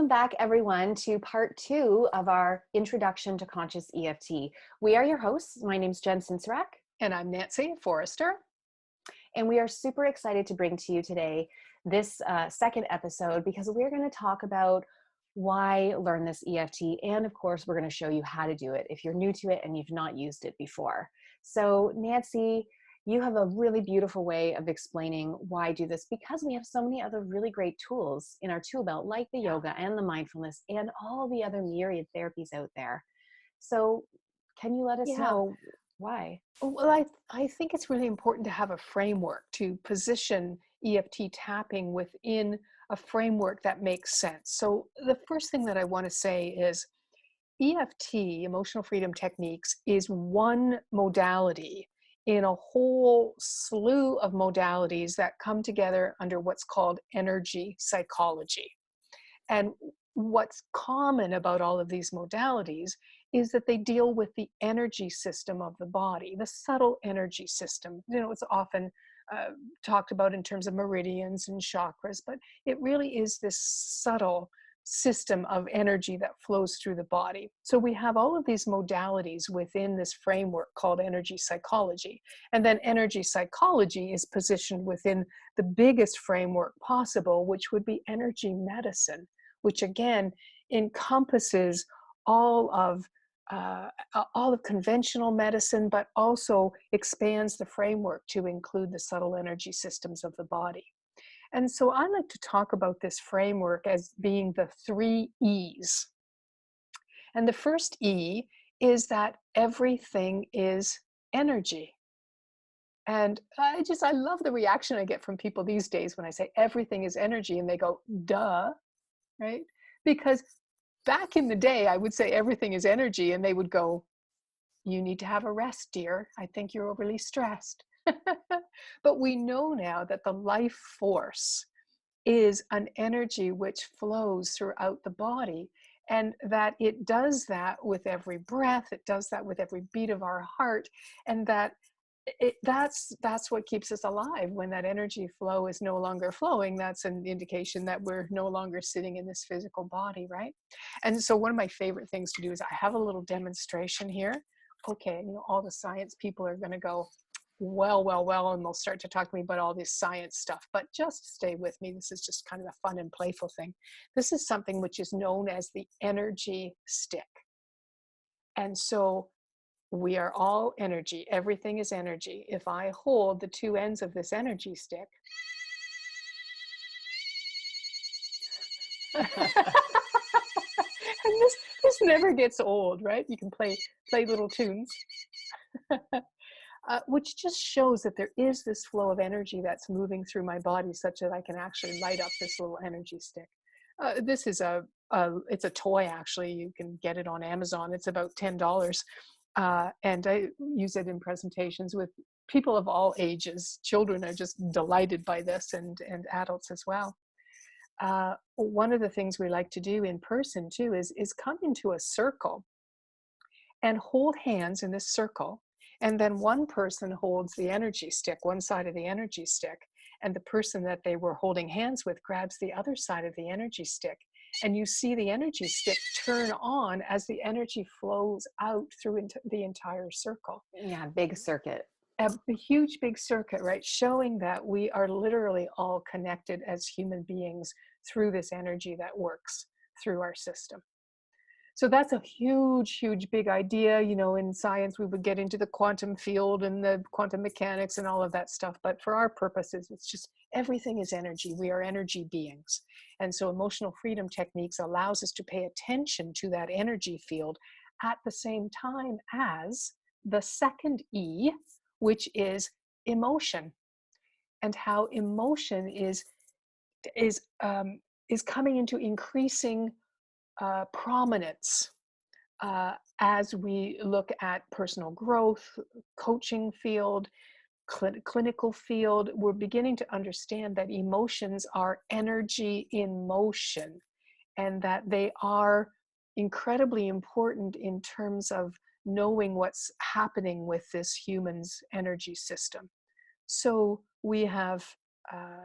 Welcome back, everyone, to part 2 of our Introduction to Conscious EFT. We are your hosts. My name is Jen Cincurak. And I'm Nancy Forrester. And we are super excited to bring to you today this second episode because we're going to talk about why learn this EFT. And of course, we're going to show you how to do it if you're new to it and you've not used it before. So Nancy, you have a really beautiful way of explaining why do this, because we have so many other really great tools in our tool belt, like the yoga and the mindfulness and all the other myriad therapies out there. So can you let us know why? Well, I think it's really important to have a framework to position EFT tapping within a framework that makes sense. So the first thing that I want to say is EFT, emotional freedom techniques, is one modality in a whole slew of modalities that come together under what's called energy psychology. And what's common about all of these modalities is that they deal with the energy system of the body, the subtle energy system. You know, it's often talked about in terms of meridians and chakras, but it really is this subtle system of energy that flows through the body. So we have all of these modalities within this framework called energy psychology. And then energy psychology is positioned within the biggest framework possible, which would be energy medicine, which again encompasses all of conventional medicine, but also expands the framework to include the subtle energy systems of the body. And so I like to talk about this framework as being the 3 E's. And the first E is that everything is energy. And I love the reaction I get from people these days when I say everything is energy, and they go, duh, right? Because back in the day, I would say everything is energy, and they would go, you need to have a rest, dear. I think you're overly stressed. But we know now that the life force is an energy which flows throughout the body, and that it does that with every breath, it does that with every beat of our heart, and that's what keeps us alive. When that energy flow is no longer flowing, that's an indication that we're no longer sitting in this physical body, right? And so one of my favorite things to do is I have a little demonstration here. Okay, you know, all the science people are going to go, well, and they'll start to talk to me about all this science stuff, but just stay with me. This is just kind of a fun and playful thing. This is something which is known as the energy stick. And so we are all energy. Everything is energy. If I hold the 2 ends of this energy stick, and this never gets old, right? You can play little tunes. Which just shows that there is this flow of energy that's moving through my body, such that I can actually light up this little energy stick. This is it's a toy, actually. You can get it on Amazon. It's about $10. And I use it in presentations with people of all ages. Children are just delighted by this, and adults as well. One of the things we like to do in person too is come into a circle and hold hands in this circle. And then one person holds the energy stick, one side of the energy stick, and the person that they were holding hands with grabs the other side of the energy stick. And you see the energy stick turn on as the energy flows out through into the entire circle. Yeah, big circuit. A huge, big circuit, right? Showing that we are literally all connected as human beings through this energy that works through our system. So that's a huge, huge, big idea. You know, in science, we would get into the quantum field and the quantum mechanics and all of that stuff. But for our purposes, it's just everything is energy. We are energy beings. And so emotional freedom techniques allows us to pay attention to that energy field at the same time as the second E, which is emotion, and how emotion is coming into increasing prominence as we look at personal growth, coaching field, clinical field. We're beginning to understand that emotions are energy in motion, and that they are incredibly important in terms of knowing what's happening with this human's energy system. So we have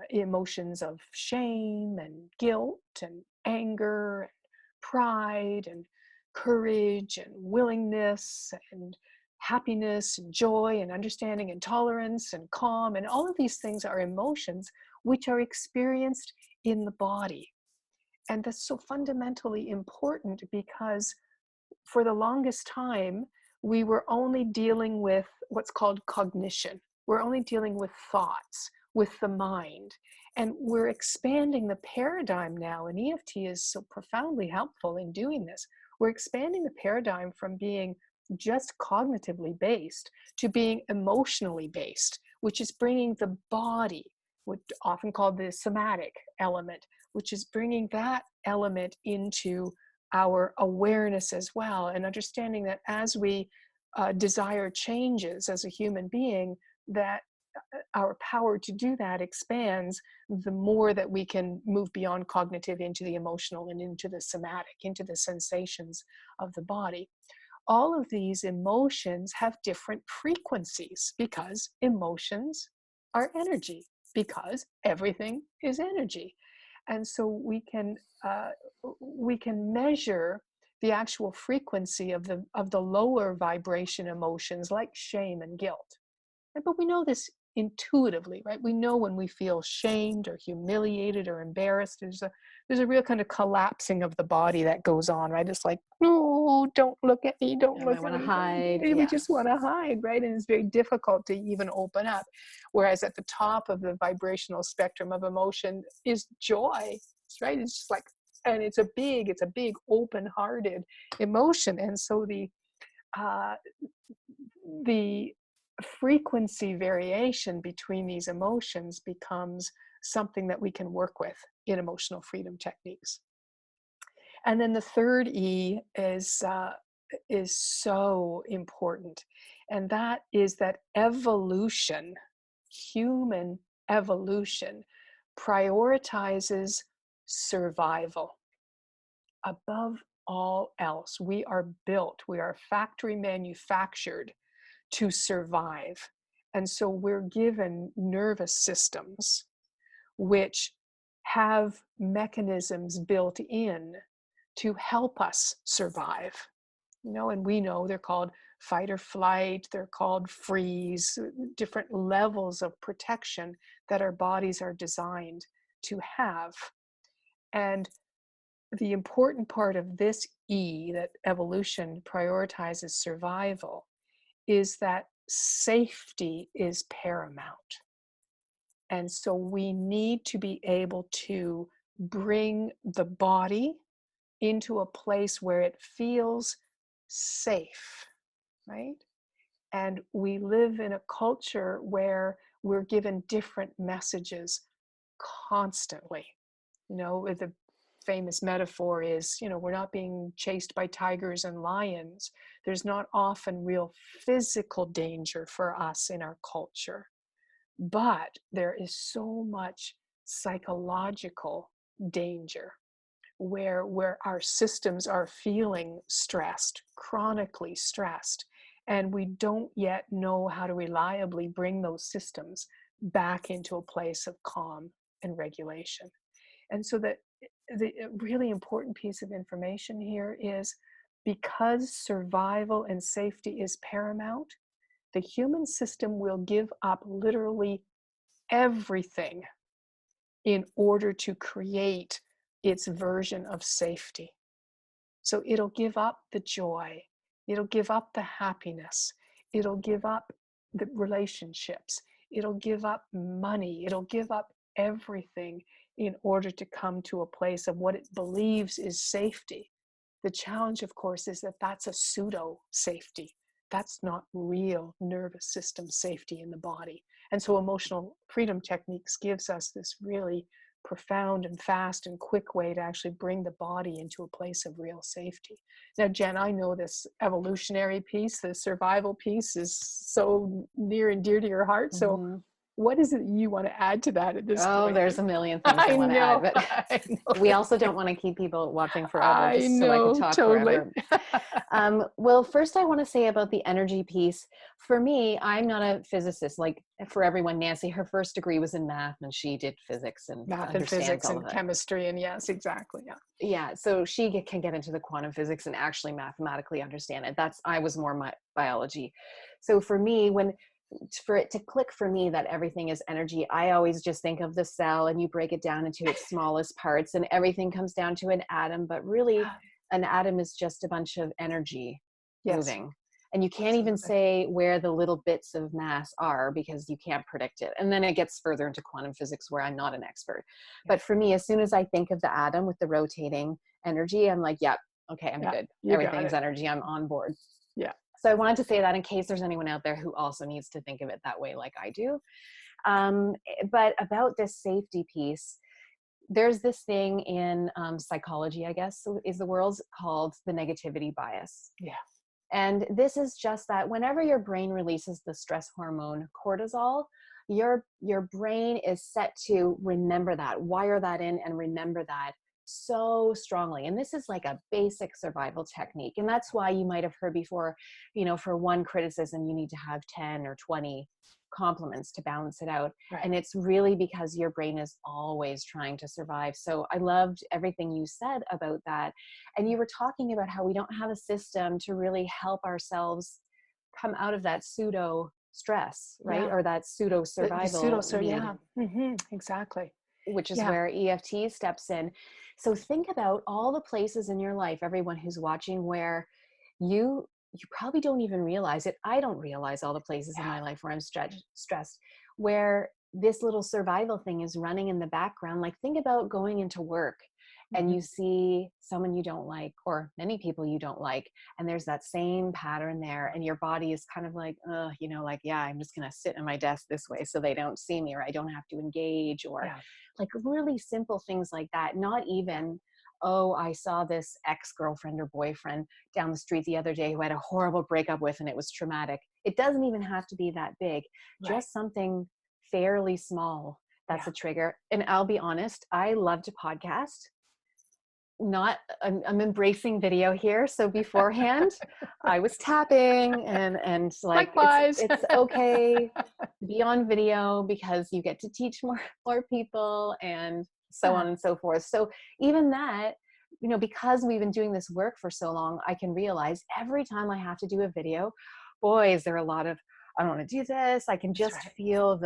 emotions of shame and guilt and anger and pride and courage and willingness and happiness and joy and understanding and tolerance and calm. And all of these things are emotions which are experienced in the body. And that's so fundamentally important because for the longest time, we were only dealing with what's called cognition. We're only dealing with thoughts, with the mind. And we're expanding the paradigm now, and EFT is so profoundly helpful in doing this. We're expanding the paradigm from being just cognitively based to being emotionally based, which is bringing the body, which often called the somatic element, which is bringing that element into our awareness as well, and understanding that as we desire changes as a human being, that our power to do that expands the more that we can move beyond cognitive into the emotional and into the somatic, into the sensations of the body. All of these emotions have different frequencies because emotions are energy, because everything is energy. And so we can measure the actual frequency of the lower vibration emotions like shame and guilt. But we know this intuitively, right? We know when we feel shamed or humiliated or embarrassed. There's a real kind of collapsing of the body that goes on, right? It's like, no, don't look at me, don't look I want at to me. hide. We Yeah. just want to hide, right? And it's very difficult to even open up. Whereas at the top of the vibrational spectrum of emotion is joy, right? It's just like, and it's a big open-hearted emotion. And so the frequency variation between these emotions becomes something that we can work with in emotional freedom techniques. And then the third E is so important, and that is that evolution, human evolution, prioritizes survival above all else. We are built, we are factory manufactured to survive. And so we're given nervous systems which have mechanisms built in to help us survive. And we know they're called fight or flight, they're called freeze, different levels of protection that our bodies are designed to have. And the important part of this E, that evolution prioritizes survival, is that safety is paramount. And so we need to be able to bring the body into a place where it feels safe, right? And we live in a culture where we're given different messages constantly. The famous metaphor is, we're not being chased by tigers and lions. There's not often real physical danger for us in our culture, but there is so much psychological danger where our systems are feeling stressed, chronically stressed, and we don't yet know how to reliably bring those systems back into a place of calm and regulation. And so the really important piece of information here is, because survival and safety is paramount, the human system will give up literally everything in order to create its version of safety. So it'll give up the joy, it'll give up the happiness, it'll give up the relationships, it'll give up money, it'll give up everything in order to come to a place of what it believes is safety. The challenge, of course, is that that's a pseudo safety. That's not real nervous system safety in the body. And so emotional freedom techniques gives us this really profound and fast and quick way to actually bring the body into a place of real safety. Now, Jen, I know this evolutionary piece, the survival piece, is so near and dear to your heart. So what is it you want to add to that at this Oh, point? there's a million things I I want to add, know, but I know, we also don't want to keep people watching forever I just so I could know, talk totally. forever. Well, first I want to say about the energy piece. For me, I'm not a physicist. Like for everyone, Nancy, her first degree was in math and she did physics and Math and understands physics all of and that. chemistry, and yes, exactly, yeah. Yeah, so she can get into the quantum physics and actually mathematically understand it. I was more my biology. So for me, for it to click for me that everything is energy, I always just think of the cell and you break it down into its smallest parts and everything comes down to an atom, but really an atom is just a bunch of energy Yes, moving. And you can't even absolutely. say where the little bits of mass are because you can't predict it. And then it gets further into quantum physics where I'm not an expert. Yeah, But for me, as soon as I think of the atom with the rotating energy, I'm like, yep, okay, I'm yeah, good. you got Everything's it. energy. I'm on board. Yeah, So I wanted to say that in case there's anyone out there who also needs to think of it that way, like I do. But about this safety piece, there's this thing in psychology, I guess, is the world's called the negativity bias. yeah, And this is just that whenever your brain releases the stress hormone cortisol, your brain is set to remember that, wire that in and remember that so strongly. And this is like a basic survival technique. And that's why you might have heard before, for one criticism, you need to have 10 or 20 compliments to balance it out. right. And it's really because your brain is always trying to survive. So I loved everything you said about that. And you were talking about how we don't have a system to really help ourselves come out of that pseudo stress, right? Yeah, Or that pseudo the pseudo, survival so need, yeah, exactly. which is Yeah, where EFT steps in. So think about all the places in your life, everyone who's watching, where you probably don't even realize it. I don't realize all the places in yeah, my life where I'm stressed, where this little survival thing is running in the background. Like think about going into work and you see someone you don't like or many people you don't like, and there's that same pattern there and your body is kind of like, like, yeah, I'm just going to sit in my desk this way so they don't see me or I don't have to engage, or yeah, like really simple things like that. Not even, oh, I saw this ex-girlfriend or boyfriend down the street the other day who I had a horrible breakup with and it was traumatic. It doesn't even have to be that big, right. just something fairly small. That's Yeah. a trigger. And I'll be honest, I love to podcast. Not, I'm embracing video here. So beforehand, I was tapping and like Likewise. it's okay to be on video because you get to teach more people and so Yeah, on and so forth. So even that, because we've been doing this work for so long, I can realize every time I have to do a video, boy, is there a lot of, I don't want to do this. I can that's just right. feel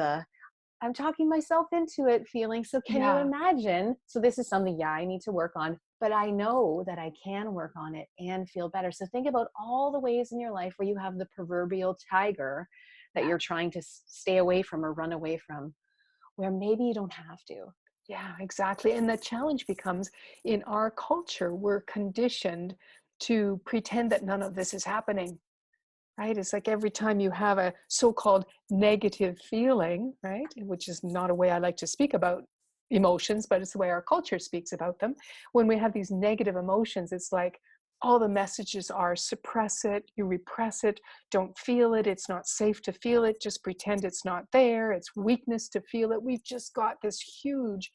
I'm talking myself into it feeling. So can you Yeah, imagine? So this is something, yeah, I need to work on, but I know that I can work on it and feel better. So think about all the ways in your life where you have the proverbial tiger that yeah, you're trying to stay away from or run away from, where maybe you don't have to. yeah, exactly. And the challenge becomes in our culture, we're conditioned to pretend that none of this is happening, right? It's like every time you have a so-called negative feeling, right? Which is not a way I like to speak about emotions, but it's the way our culture speaks about them. When we have these negative emotions, it's like all the messages are suppress it, you repress it, don't feel it, it's not safe to feel it, just pretend it's not there, it's weakness to feel it. We've just got this huge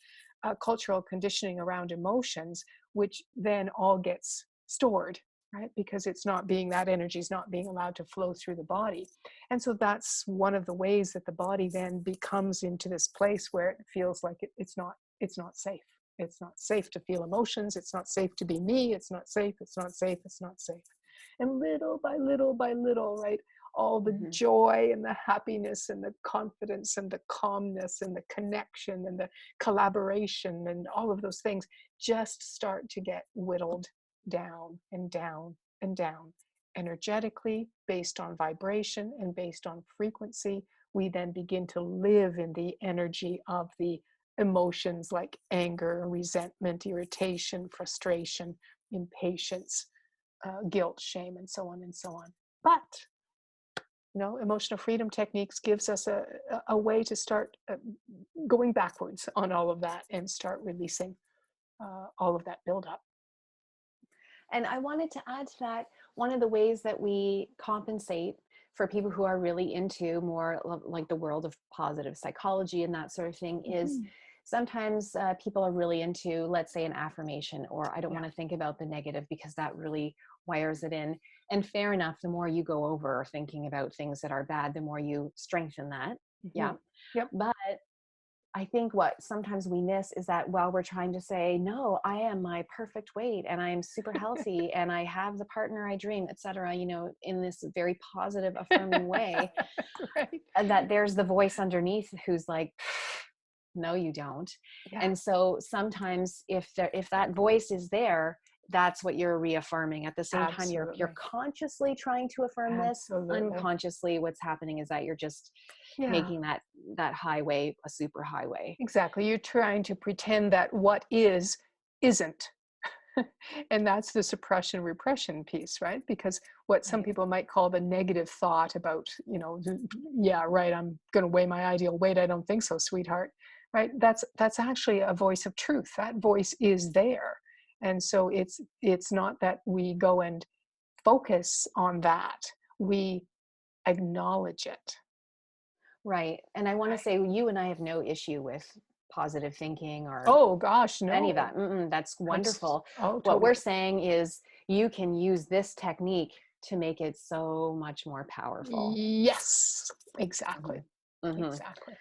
cultural conditioning around emotions, which then all gets stored, right? Because that energy is not being allowed to flow through the body. And so that's one of the ways that the body then becomes into this place where it feels like it's not safe. It's not safe to feel emotions. It's not safe to be me. It's not safe. It's not safe. It's not safe. And little by little, right? All the Mhm. joy and the happiness and the confidence and the calmness and the connection and the collaboration and all of those things just start to get whittled down and down and down. Energetically, based on vibration and based on frequency, we then begin to live in the energy of the emotions like anger, resentment, irritation, frustration, impatience, guilt, shame, and so on and so on. But emotional freedom techniques gives us a way to start going backwards on all of that and start releasing all of that buildup. And I wanted to add to that, one of the ways that we compensate for people who are really into more like the world of positive psychology and that sort of thing is Mhm. sometimes people are really into, let's say, an affirmation, or I don't Yeah. want to think about the negative because that really wires it in. And fair enough, the more you go over thinking about things that are bad, the more you strengthen that. Yeah. Mhm. Yep. But I think what sometimes we miss is that while we're trying to say, no, I am my perfect weight and I'm super healthy and I have the partner I dream, et cetera, in this very positive, affirming way, Right. and that there's the voice underneath who's like, no, you don't. Yeah. And so sometimes if that voice is there, that's what you're reaffirming. At the same time, you're Absolutely. consciously trying to affirm this. Absolutely. Unconsciously, what's happening is that you're just Yeah. making that highway a super highway. Exactly. You're trying to pretend that what is isn't. And that's the suppression repression piece, right? Because what some Right. people might call the negative thought about, yeah, right, I'm going to weigh my ideal weight. I don't think so, sweetheart. Right? That's actually a voice of truth. That voice is there. And so it's not that we go and focus on that. We acknowledge it. Right. And I want to Right. say you and I have no issue with positive thinking or Oh gosh, any of no. that. That's That's wonderful. oh What we're totally. saying is you can use this technique to make it so much more powerful. Yes, exactly. Mhm. Mhm. Exactly.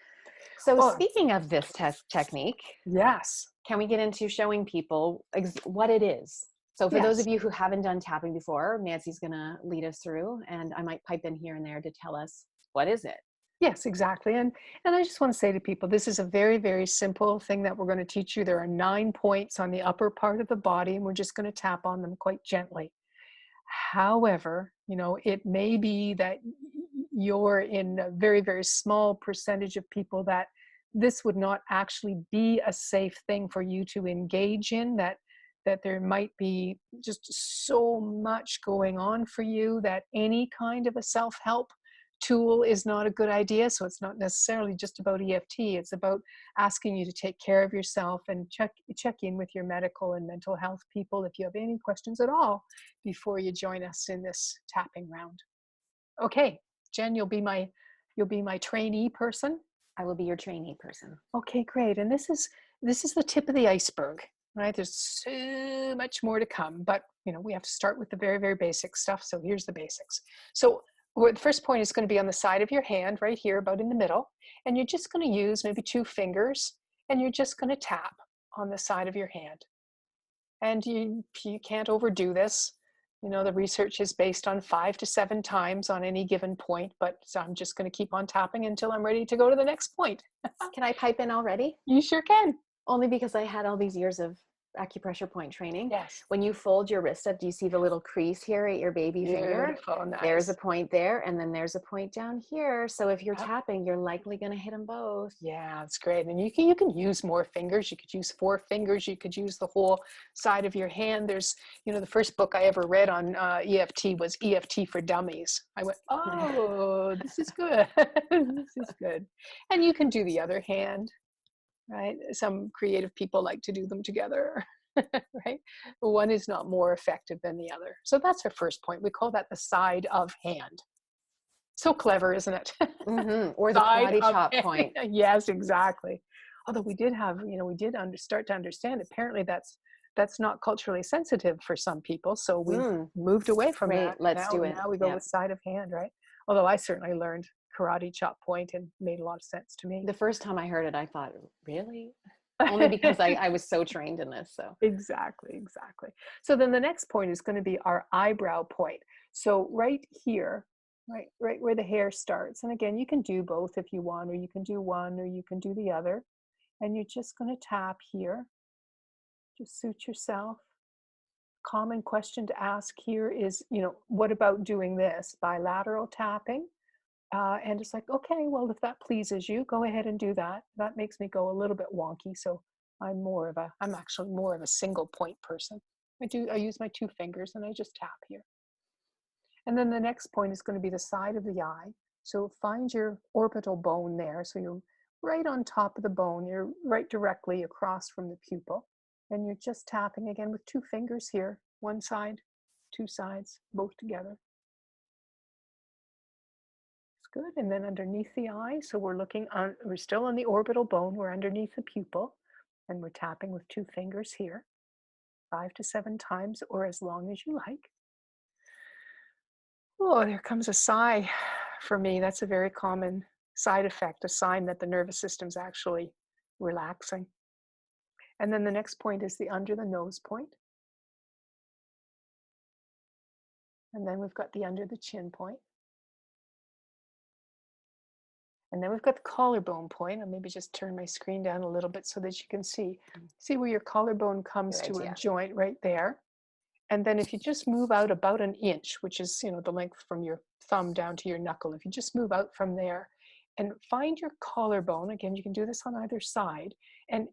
So Oh, speaking of this test technique, yes. can we get into showing people what it is? So for those Yes. of you who haven't done tapping before, Nancy's going to lead us through, and I might pipe in here and there to tell us what is it. Yes, exactly. And I just want to say to people, this is a very, very simple thing that we're going to teach you. There are 9 points on the upper part of the body, and we're just going to tap on them quite gently. However, it may be that you're in a very, very small percentage of people that this would not actually be a safe thing for you to engage in, that there might be just so much going on for you that any kind of a self-help tool is not a good idea. So it's not necessarily just about EFT. It's about asking you to take care of yourself and check in with your medical and mental health people if you have any questions at all before you join us in this tapping round. Okay, Jen, you'll be my trainee person. I will be your trainee person. Okay, great. And this is the tip of the iceberg, right? There's so much more to come, but we have to start with the very, very basic stuff. So here's the basics. So the first point is going to be on the side of your hand, right here, about in the middle, and you're just going to use maybe 2 fingers, and you're just going to tap on the side of your hand. And you can't overdo this. The research is based on 5 to 7 times on any given point, but so I'm just going to keep on tapping until I'm ready to go to the next point. Can I pipe in already? You sure can. Only because I had all these years of acupressure point training. Yes. When you fold your wrist up, do you see the little crease here at your baby finger? Beautiful. There's a Nice. point there, and then there's a point down here. So if you're Yep. tapping, you're likely going to hit them both. Yeah, it's great. And you can use more fingers. You could use 4 fingers. You could use the whole side of your hand. There's, the first book I ever read on EFT was EFT for Dummies. I went, oh, this is good. This is good. And you can do the other hand, right? Some creative people like to do them together, right? One is not more effective than the other. So that's our first point. We call that the side of hand. So clever, isn't it? Or the Side karate of chop hand. point. Yes, exactly. Although we did have, start to understand, apparently that's not culturally sensitive for some people. So we've Mm, moved away from great. that. Let's Now, do it. now we go Yeah. with side of hand, right? Although I certainly learned karate chop point and made a lot of sense to me. The first time I heard it, I thought, really? Only because I was so trained in this. So, Exactly, exactly. So then the next point is going to be our eyebrow point. So right here, right where the hair starts. And again, you can do both if you want, or you can do one, or you can do the other. And you're just going to tap here. Just suit yourself. Common question to ask here is, what about doing this? Bilateral tapping. And it's like, okay, well, if that pleases you, go ahead and do that. That makes me go a little bit wonky. So I'm actually more of a single point person. I use my 2 fingers and I just tap here. And then the next point is going to be the side of the eye. So find your orbital bone there. So you're right on top of the bone. You're right directly across from the pupil. And you're just tapping again with 2 fingers here, one side, 2 sides, both together. Good. And then underneath the eye. So we're looking on, we're still on the orbital bone. We're underneath the pupil and we're tapping with 2 fingers here, 5 to 7 times or as long as you like. Oh, there comes a sigh for me. That's a very common side effect, a sign that the nervous system's actually relaxing. And then the next point is the under the nose point. And then we've got the under the chin point. And then we've got the collarbone point. I'll maybe just turn my screen down a little bit so that you can see. See where your collarbone comes Good to idea. a joint right there. And then if you just move out about an inch, which is, the length from your thumb down to your knuckle, if you just move out from there and find your collarbone, again, you can do this on either side, and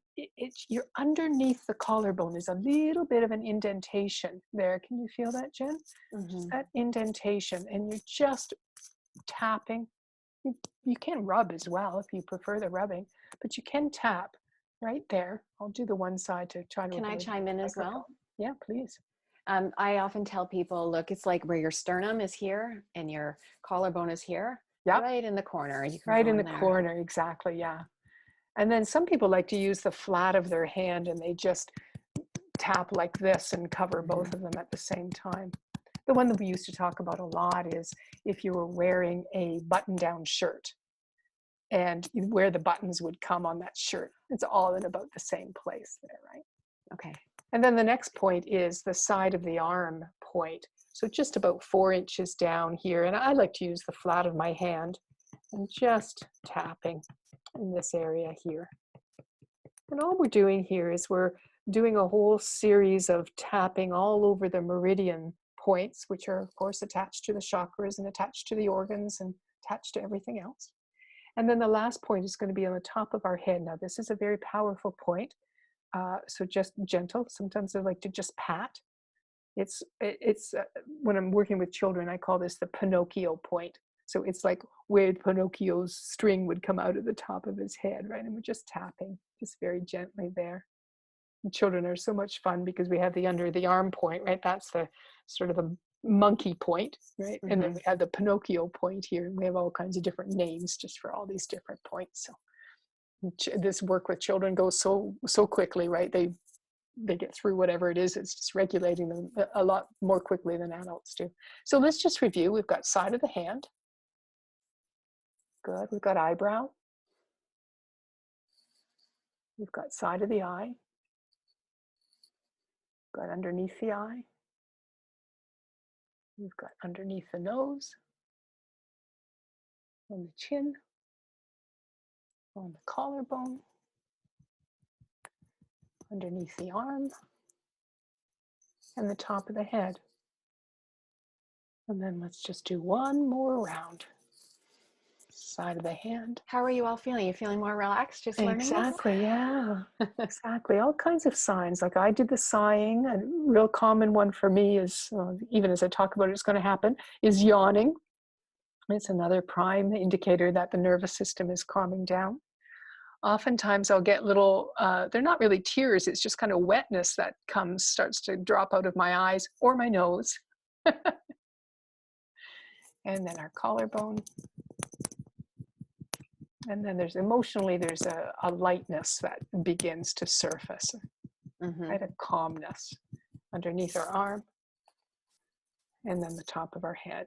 you're underneath the collarbone is a little bit of an indentation there. Can you feel that, Jen? Just that indentation, and you're just tapping. You can rub as well if you prefer the rubbing, but you can tap right there. I'll do the one side to try to Can I avoid chime in as well? Yeah, please. I often tell people, look, it's like where your sternum is here and your collarbone is here, Yep. right in the corner. You can Right go in the there. corner, exactly, yeah. And then some people like to use the flat of their hand and they just tap like this and cover both of them at the same time. The one that we used to talk about a lot is if you were wearing a button-down shirt and where the buttons would come on that shirt. It's all in about the same place there, right? Okay. And then the next point is the side of the arm point. So just about 4 inches down here. And I like to use the flat of my hand and just tapping in this area here. And all we're doing here is we're doing a whole series of tapping all over the meridian points, which are of course attached to the chakras and attached to the organs and attached to everything else. And then the last point is going to be on the top of our head. Now this is a very powerful point. So just gentle. Sometimes I like to just pat. It's when I'm working with children, I call this the Pinocchio point. So it's like where Pinocchio's string would come out of the top of his head, right? And we're just tapping, just very gently there. And children are so much fun because we have the under the arm point, right? That's the sort of the monkey point, right? And then we have the Pinocchio point here, and we have all kinds of different names just for all these different points. So this work with children goes so quickly, right? They get through whatever it is. It's just regulating them a lot more quickly than adults do. So let's just review. We've got side of the hand. Good. We've got eyebrow. We've got side of the eye. We've got underneath the eye. We've got underneath the nose, on the chin, on the collarbone, underneath the arm, and the top of the head. And then let's just do one more round. Side of the hand. How are you all feeling? You feeling more relaxed just learning Exactly, yeah. Exactly. All kinds of signs. Like I did the sighing. A real common one for me is, even as I talk about it, it's going to happen, is yawning. It's another prime indicator that the nervous system is calming down. Oftentimes I'll get little, they're not really tears, it's just kind of wetness that starts to drop out of my eyes or my nose. And then our collarbone. And then there's a lightness that begins to surface, right? A calmness underneath our arm, and then the top of our head.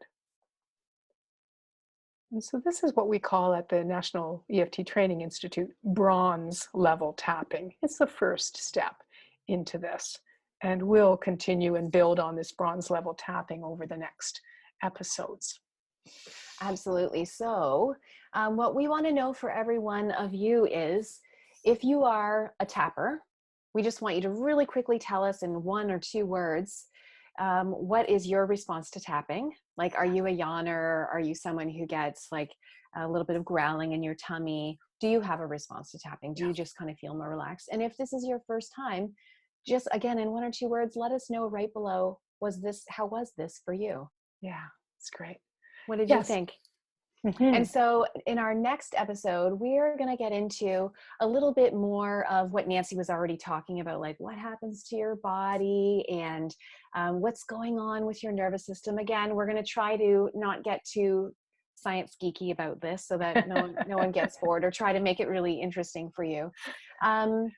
And so this is what we call at the National EFT Training Institute bronze level tapping. It's the first step into this, and we'll continue and build on this bronze level tapping over the next episodes. Absolutely. So what we want to know for every one of you is, if you are a tapper, we just want you to really quickly tell us in 1 or 2 words, what is your response to tapping? Like, are you a yawner? Are you someone who gets like a little bit of growling in your tummy? Do you have a response to tapping? Do you just kind of feel more relaxed? And if this is your first time, just again, in 1 or 2 words, let us know right below, how was this for you? Yeah, it's great. What did you think? And so in our next episode, we're going to get into a little bit more of what Nancy was already talking about, like what happens to your body and what's going on with your nervous system. Again, we're going to try to not get too science geeky about this so that no one gets bored, or try to make it really interesting for you. Um,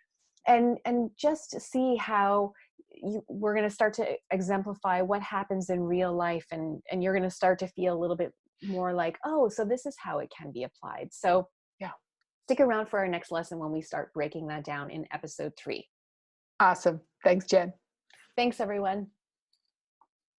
and just see how we're going to start to exemplify what happens in real life, and you're going to start to feel a little bit more like, oh, so this is how it can be applied. So Yeah. stick around for our next lesson when we start breaking that down in episode 3. Awesome. Thanks, Jen. Thanks, everyone.